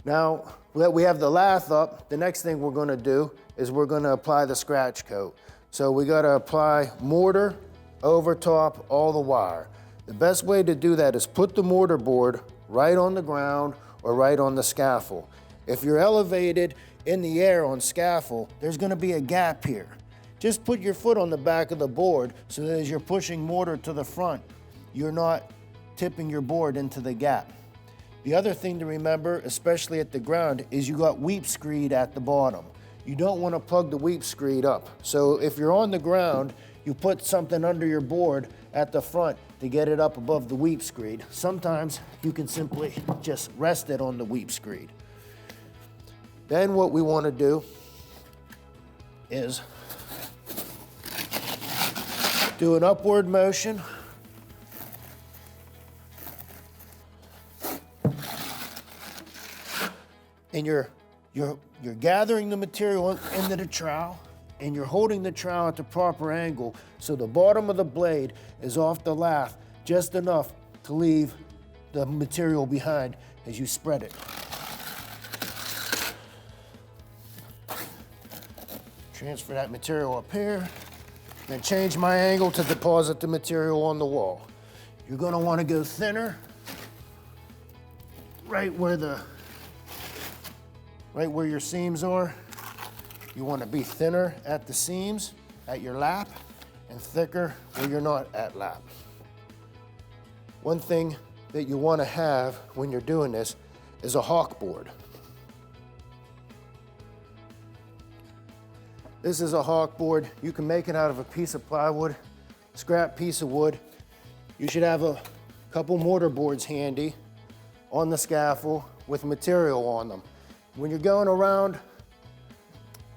Now that we have the lath up, the next thing we're gonna do is we're gonna apply the scratch coat. So we gotta apply mortar over top all the wire. The best way to do that is put the mortar board right on the ground or right on the scaffold. If you're elevated in the air on scaffold, there's gonna be a gap here. Just put your foot on the back of the board so that as you're pushing mortar to the front, you're not tipping your board into the gap. The other thing to remember, especially at the ground, is you got weep screed at the bottom. You don't want to plug the weep screed up. So if you're on the ground, you put something under your board at the front to get it up above the weep screed. Sometimes you can simply just rest it on the weep screed. Then what we want to do is do an upward motion. And you're gathering the material into the trowel, and you're holding the trowel at the proper angle so the bottom of the blade is off the lath just enough to leave the material behind as you spread it. Transfer that material up here, then change my angle to deposit the material on the wall. You're gonna wanna go thinner right where your seams are. You want to be thinner at the seams, at your lap, and thicker where you're not at lap. One thing that you want to have when you're doing this is a hawk board. This is a hawk board. You can make it out of a piece of plywood, scrap piece of wood. You should have a couple mortar boards handy on the scaffold with material on them. When you're going around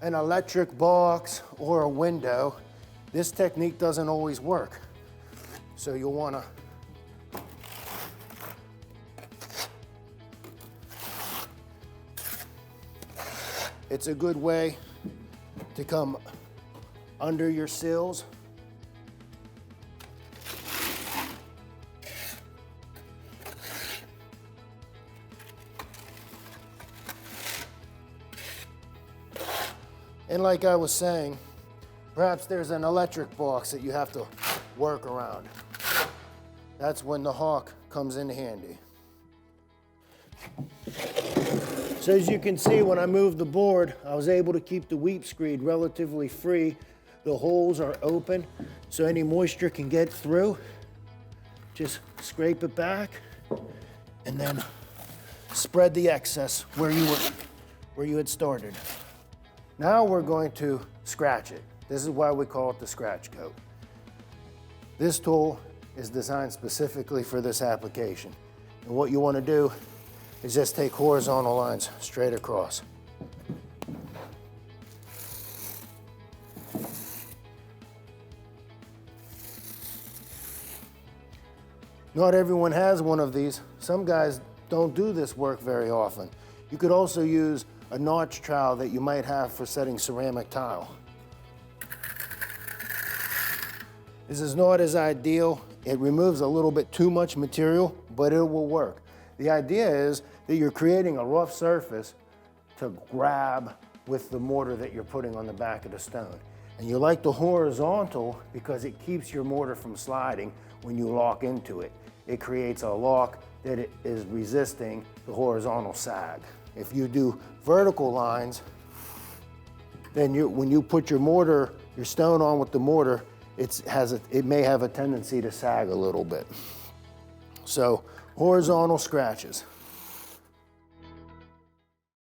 an electric box or a window, this technique doesn't always work. So you'll want to it's a good way to come under your sills. And like I was saying, perhaps there's an electric box that you have to work around. That's when the hawk comes in handy. So as you can see, when I moved the board, I was able to keep the weep screed relatively free. The holes are open, so any moisture can get through. Just scrape it back, and then spread the excess where you had started. Now we're going to scratch it. This is why we call it the scratch coat. This tool is designed specifically for this application. And what you want to do is just take horizontal lines straight across. Not everyone has one of these. Some guys don't do this work very often. You could also use a notch trowel that you might have for setting ceramic tile. This is not as ideal. It removes a little bit too much material, but it will work. The idea is that you're creating a rough surface to grab with the mortar that you're putting on the back of the stone. And you like the horizontal because it keeps your mortar from sliding when you lock into it. It creates a lock that it is resisting the horizontal sag. If you do vertical lines, then when you put your stone on with the mortar, it may have a tendency to sag a little bit. So horizontal scratches.